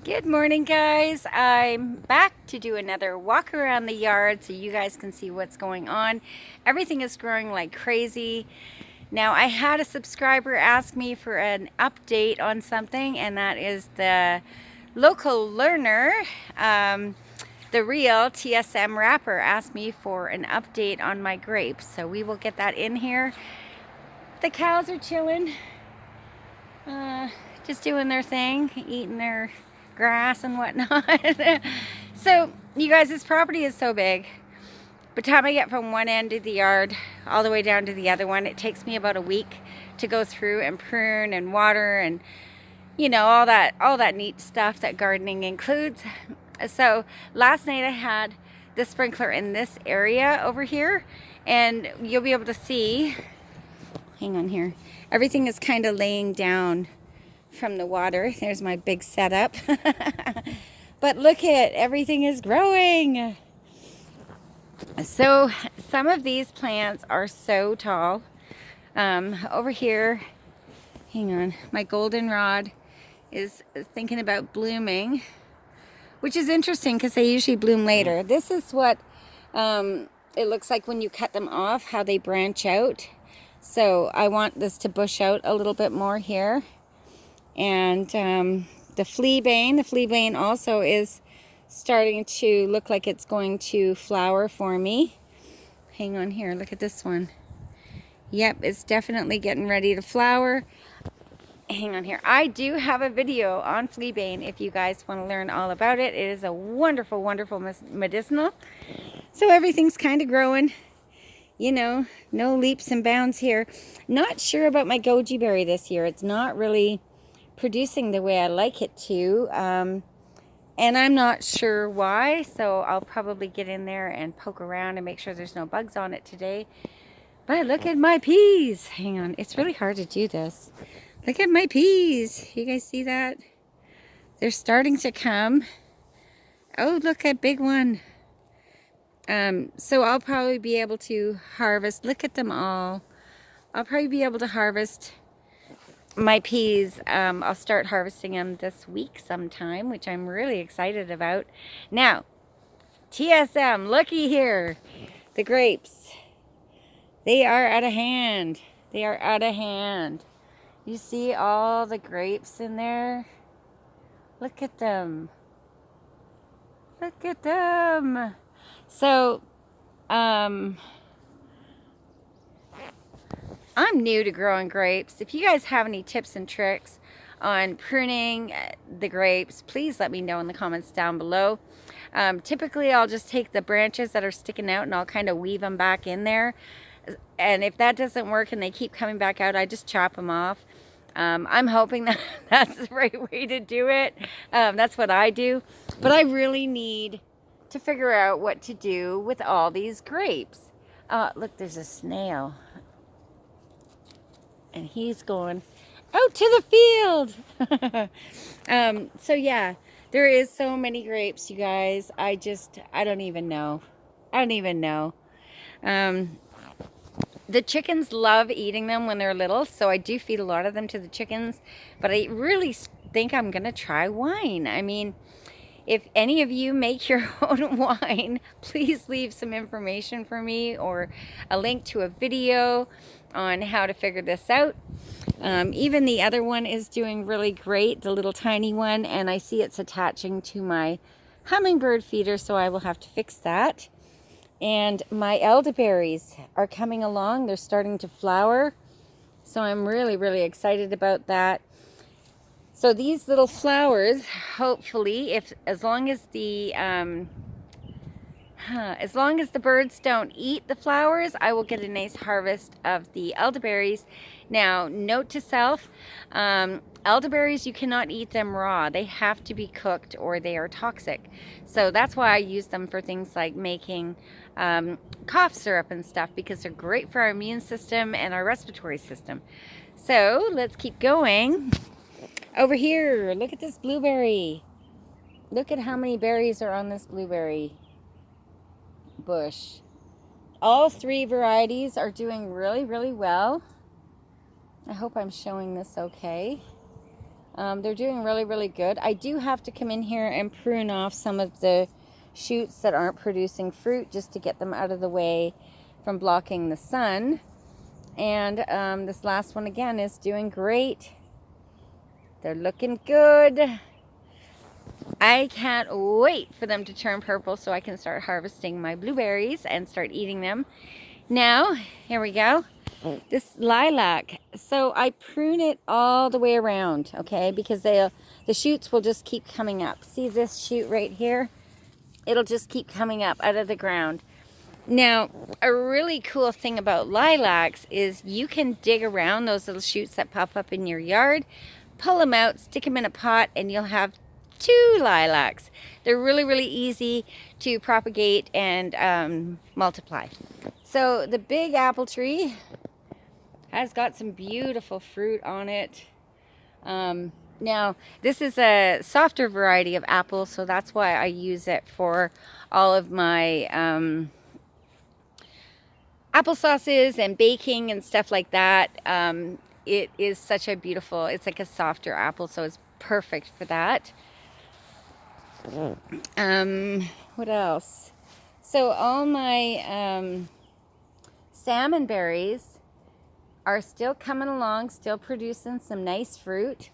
Good morning, guys. I'm back to do another walk around the yard so you guys can see what's going on. Everything is growing like crazy. Now, I had a subscriber ask me for an update on something, and that is the Loco Learner, the real TSM wrapper, asked me for an update on my grapes. So we will get that in here. The cows are chilling, just doing their thing, eating their grass and whatnot. So you guys, this property is so big. By the time I get from one end of the yard all the way down to the other one, it takes me about a week to go through and prune and water and all that neat stuff that gardening includes. So last night I had the sprinkler in this area over here, and you'll be able to see, hang on here, everything is kind of laying down from the water. There's my big setup. But look at everything is growing. So some of these plants are so tall. Over here, hang on, my goldenrod is thinking about blooming, which is interesting because they usually bloom later. This is what it looks like when you cut them off, how they branch out. So I want this to bush out a little bit more here. And the fleabane also is starting to look like it's going to flower for me. Hang on here, look at this one. Yep, it's definitely getting ready to flower. Hang on here. I do have a video on fleabane if you guys want to learn all about it. It is a wonderful, wonderful medicinal. So everything's kind of growing. No leaps and bounds here. Not sure about my goji berry this year. It's not really producing the way I like it to, and I'm not sure why, so I'll probably get in there and poke around and make sure there's no bugs on it today. But look at my peas. Hang on, it's really hard to do this. Look at my peas. You guys see that? They're starting to come. Oh, look at big one. So I'll probably be able to harvest. Look at them all. I'll probably be able to harvest my peas. I'll start harvesting them this week sometime, which I'm really excited about. Now, TSM, looky here. The grapes. They are out of hand. They are out of hand. You see all the grapes in there? Look at them. Look at them. So, I'm new to growing grapes. If you guys have any tips and tricks on pruning the grapes, please let me know in the comments down below. Typically, I'll just take the branches that are sticking out and I'll kind of weave them back in there. And if that doesn't work and they keep coming back out, I just chop them off. I'm hoping that that's the right way to do it. That's what I do. But I really need to figure out what to do with all these grapes. Look, there's a snail. And he's going out to the field. So yeah, there is so many grapes, you guys. I don't even know. The chickens love eating them when they're little, so I do feed a lot of them to the chickens. But I really think I'm gonna try wine. I mean, if any of you make your own wine, please leave some information for me or a link to a video on how to figure this out. Even the other one is doing really great, the little tiny one, and I see it's attaching to my hummingbird feeder, so I will have to fix that. And my elderberries are coming along. They're starting to flower, so I'm really, really excited about that. So these little flowers, hopefully, as long as the birds don't eat the flowers, I will get a nice harvest of the elderberries. Now, note to self, elderberries, you cannot eat them raw. They have to be cooked or they are toxic. So that's why I use them for things like making cough syrup and stuff, because they're great for our immune system and our respiratory system. So let's keep going. Over here, look at this blueberry. Look at how many berries are on this blueberry bush. All three varieties are doing really, really well. I hope I'm showing this okay. They're doing really, really good. I do have to come in here and prune off some of the shoots that aren't producing fruit just to get them out of the way from blocking the sun. And this last one again is doing great. They're looking good. I can't wait for them to turn purple so I can start harvesting my blueberries and start eating them. Now, here we go. This lilac. So I prune it all the way around, okay? Because the shoots will just keep coming up. See this shoot right here? It'll just keep coming up out of the ground. Now, a really cool thing about lilacs is you can dig around those little shoots that pop up in your yard, pull them out, stick them in a pot, and you'll have 2 lilacs. They're really, really easy to propagate and multiply. So the big apple tree has got some beautiful fruit on it. Now, this is a softer variety of apple, so that's why I use it for all of my applesauces and baking and stuff like that. It is such a beautiful, it's like a softer apple, so it's perfect for that. What else? So all my salmon berries are still coming along, still producing some nice fruit.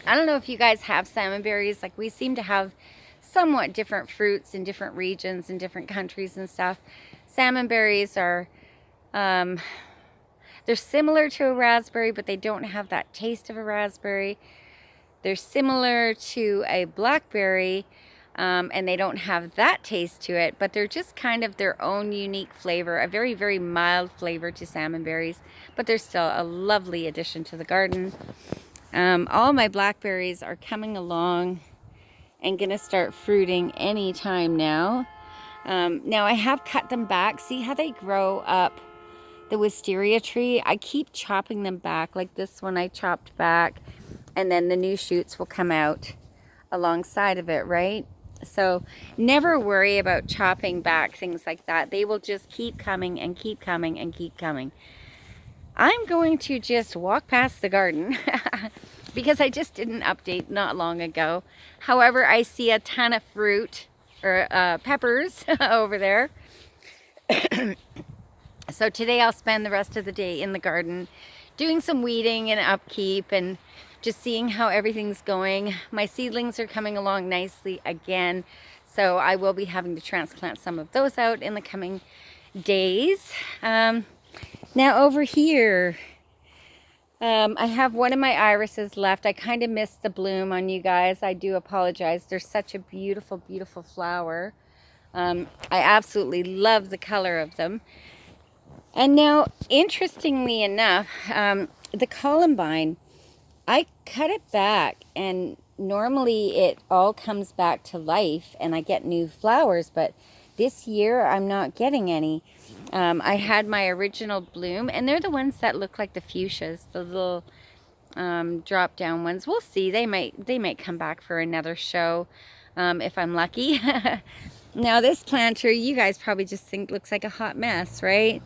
I don't know if you guys have salmon berries. Like, we seem to have somewhat different fruits in different regions and different countries and stuff. Salmon berries are, they're similar to a raspberry, but they don't have that taste of a raspberry. They're similar to a blackberry, and they don't have that taste to it, but they're just kind of their own unique flavor, a very, very mild flavor to salmon berries, but they're still a lovely addition to the garden. All my blackberries are coming along and gonna start fruiting anytime now. Now I have cut them back. See how they grow up the wisteria tree? I keep chopping them back. Like this one I chopped back, and then the new shoots will come out alongside of it, right? So never worry about chopping back things like that. They will just keep coming and keep coming and keep coming. I'm going to just walk past the garden because I just did an update not long ago. However, I see a ton of fruit or peppers over there. So today I'll spend the rest of the day in the garden doing some weeding and upkeep and just seeing how everything's going. My seedlings are coming along nicely again, so I will be having to transplant some of those out in the coming days. Now over here, I have one of my irises left. I kind of missed the bloom on you guys. I do apologize. They're such a beautiful, beautiful flower. I absolutely love the color of them. And now, interestingly enough, the columbine, I cut it back, and normally it all comes back to life and I get new flowers, but this year I'm not getting any. I had my original bloom, and they're the ones that look like the fuchsias, the little drop down ones. We'll see. They might come back for another show if I'm lucky. Now this planter, you guys probably just think looks like a hot mess, right?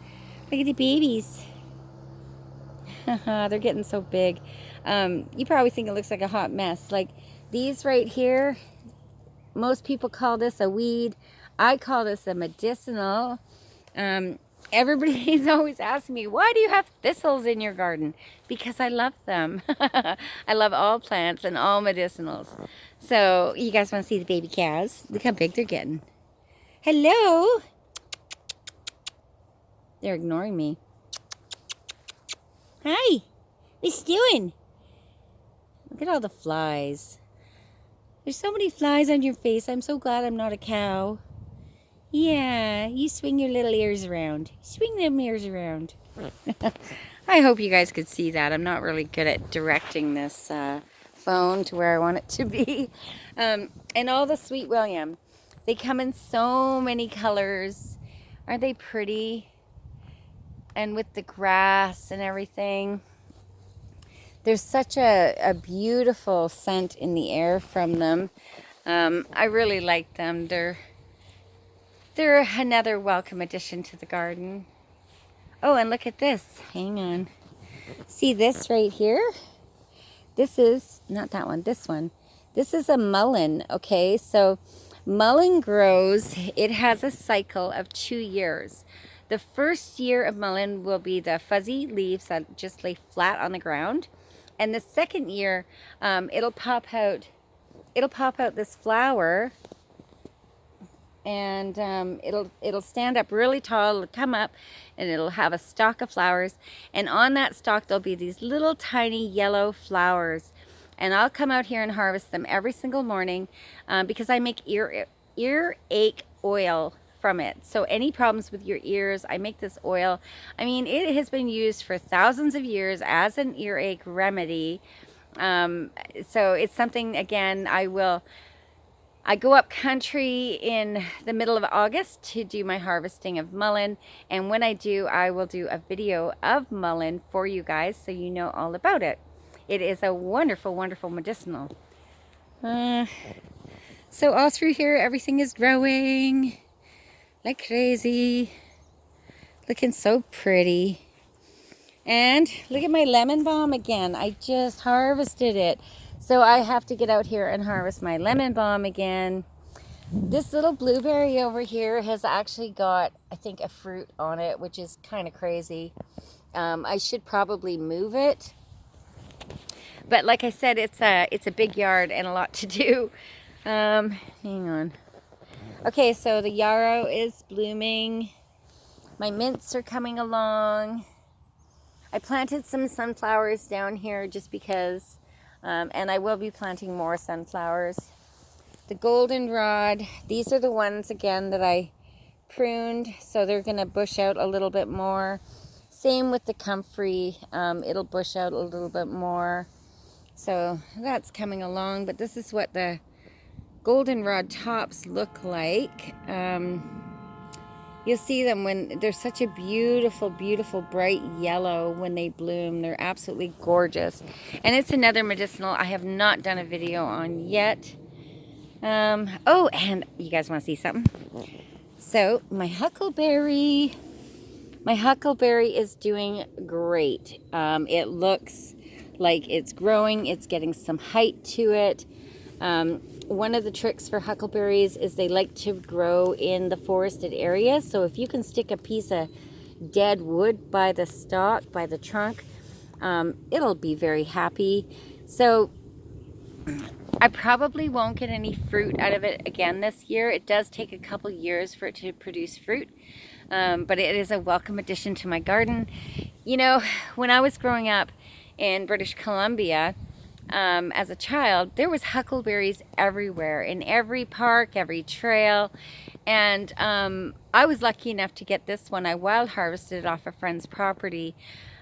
Look at the babies. They're getting so big. You probably think it looks like a hot mess. Like these right here, most people call this a weed. I call this a medicinal. Everybody's always asking me, why do you have thistles in your garden? Because I love them. I love all plants and all medicinals. So you guys want to see the baby cows? Look how big they're getting. Hello. They're ignoring me. Hi. What you doing? Look at all the flies. There's so many flies on your face. I'm so glad I'm not a cow. Yeah, you swing your little ears around. Swing them ears around. I hope you guys could see that. I'm not really good at directing this phone to where I want it to be. And all the Sweet William. They come in so many colors. Aren't they pretty? And with the grass and everything. There's such a beautiful scent in the air from them. I really like them. They're another welcome addition to the garden. Oh, and look at this. Hang on. See this right here? This is, not that one, this one. This is a mullein, okay? So mullein grows, it has a cycle of 2 years. The first year of mullein will be the fuzzy leaves that just lay flat on the ground. And the second year, it'll pop out this flower, and it'll stand up really tall. It'll come up and it'll have a stalk of flowers, and on that stalk there'll be these little tiny yellow flowers, and I'll come out here and harvest them every single morning because I make earache oil from it. So any problems with your ears, I make this oil. I mean, it has been used for thousands of years as an earache remedy. So it's something, again, I go up country in the middle of August to do my harvesting of mullein, and when I do, I will do a video of mullein for you guys so you know all about it. It is a wonderful, wonderful medicinal. So all through here, everything is growing like crazy. Looking so pretty. And look at my lemon balm again. I just harvested it. So I have to get out here and harvest my lemon balm again. This little blueberry over here has actually got, I think, a fruit on it, which is kind of crazy. I should probably move it. But like I said, it's a big yard and a lot to do. Hang on. Okay, so the yarrow is blooming. My mints are coming along. I planted some sunflowers down here just because, and I will be planting more sunflowers. The goldenrod, these are the ones again that I pruned, so they're going to bush out a little bit more. Same with the comfrey, it'll bush out a little bit more. So that's coming along, but this is what the goldenrod tops look like. You'll see them when they're such a beautiful, beautiful bright yellow when they bloom. They're absolutely gorgeous. And it's another medicinal I have not done a video on yet. Oh, and you guys want to see something? So my huckleberry is doing great. It looks like it's growing. It's getting some height to it. One of the tricks for huckleberries is they like to grow in the forested areas. So if you can stick a piece of dead wood by the stalk, by the trunk, it'll be very happy. So I probably won't get any fruit out of it again this year. It does take a couple years for it to produce fruit, but it is a welcome addition to my garden. You know, when I was growing up in British Columbia, as a child, there was huckleberries everywhere, in every park, every trail, and I was lucky enough to get this one. I wild harvested it off a friend's property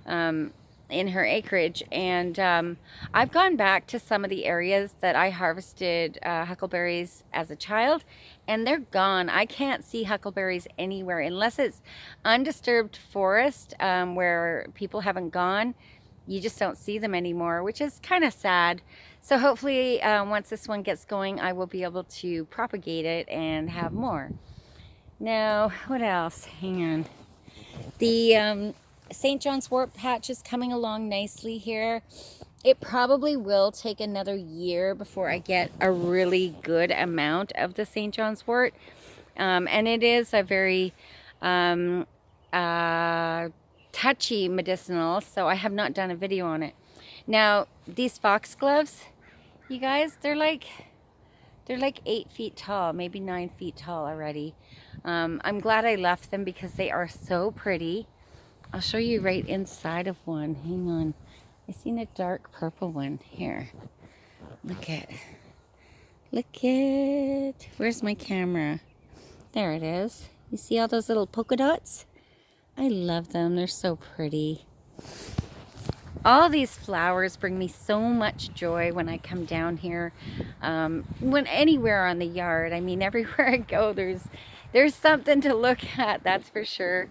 in her acreage, and I've gone back to some of the areas that I harvested huckleberries as a child, and they're gone. I can't see huckleberries anywhere unless it's undisturbed forest where people haven't gone. You just don't see them anymore, which is kind of sad. So hopefully once this one gets going, I will be able to propagate it and have more. Now, what else? Hang on. The St. John's wort patch is coming along nicely here. It probably will take another year before I get a really good amount of the St. John's wort. And it is a very touchy medicinal, so I have not done a video on it. Now these foxgloves, you guys, they're like 8 feet tall, maybe 9 feet tall already. I'm glad I left them because they are so pretty. I'll show you right inside of one. Hang on, I seen a dark purple one here. Look at, where's my camera? There it is. You see all those little polka dots? I love them. They're so pretty. All these flowers bring me so much joy when I come down here. When anywhere on the yard, I mean, everywhere I go, there's something to look at, that's for sure.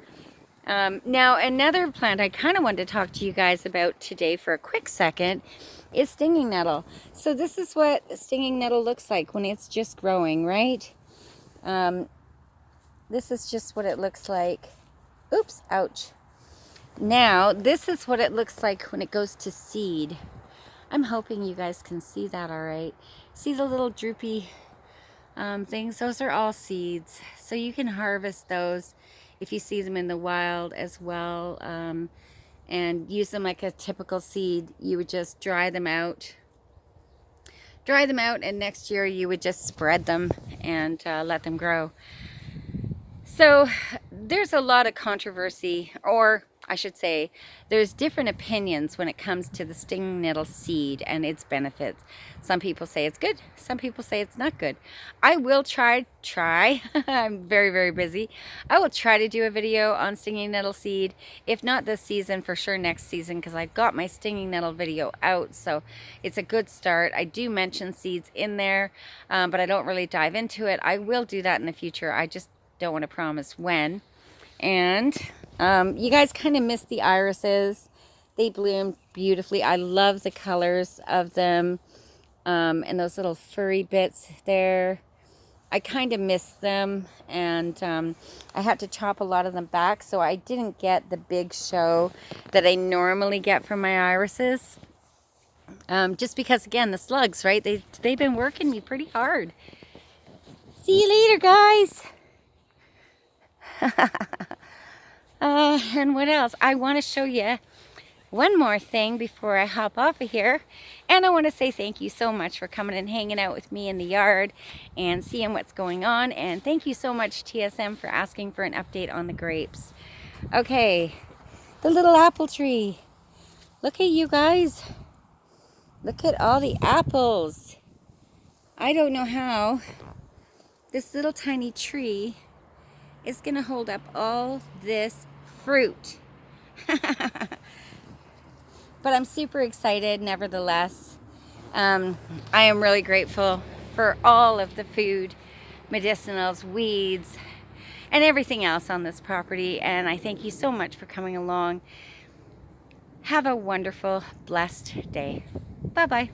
Now, another plant I kind of wanted to talk to you guys about today for a quick second is stinging nettle. So this is what stinging nettle looks like when it's just growing, right? This is just what it looks like. Oops, ouch. Now, this is what it looks like when it goes to seed. I'm hoping you guys can see that all right. See the little droopy things? Those are all seeds. So you can harvest those if you see them in the wild as well, and use them like a typical seed. You would just dry them out, and next year you would just spread them and let them grow. So there's a lot of controversy, or I should say, there's different opinions when it comes to the stinging nettle seed and its benefits. Some people say it's good, some people say it's not good. I will try, I'm very, very busy. I will try to do a video on stinging nettle seed, if not this season, for sure next season, because I've got my stinging nettle video out, so it's a good start. I do mention seeds in there, but I don't really dive into it. I will do that in the future. I just don't want to promise when. And you guys kind of missed the irises. They bloomed beautifully. I love the colors of them, and those little furry bits there. I kind of missed them, and I had to chop a lot of them back, so I didn't get the big show that I normally get from my irises. Just because, again, the slugs, right? They've been working me pretty hard. See you later, guys. And what else? I want to show you one more thing before I hop off of here. And I want to say thank you so much for coming and hanging out with me in the yard and seeing what's going on. And thank you so much, TSM, for asking for an update on the grapes. Okay, the little apple tree. Look at you guys. Look at all the apples. I don't know how this little tiny tree is gonna hold up all this fruit. But I'm super excited nevertheless. I am really grateful for all of the food, medicinals, weeds, and everything else on this property, and I thank you so much for coming along. Have a wonderful, blessed day. Bye-bye.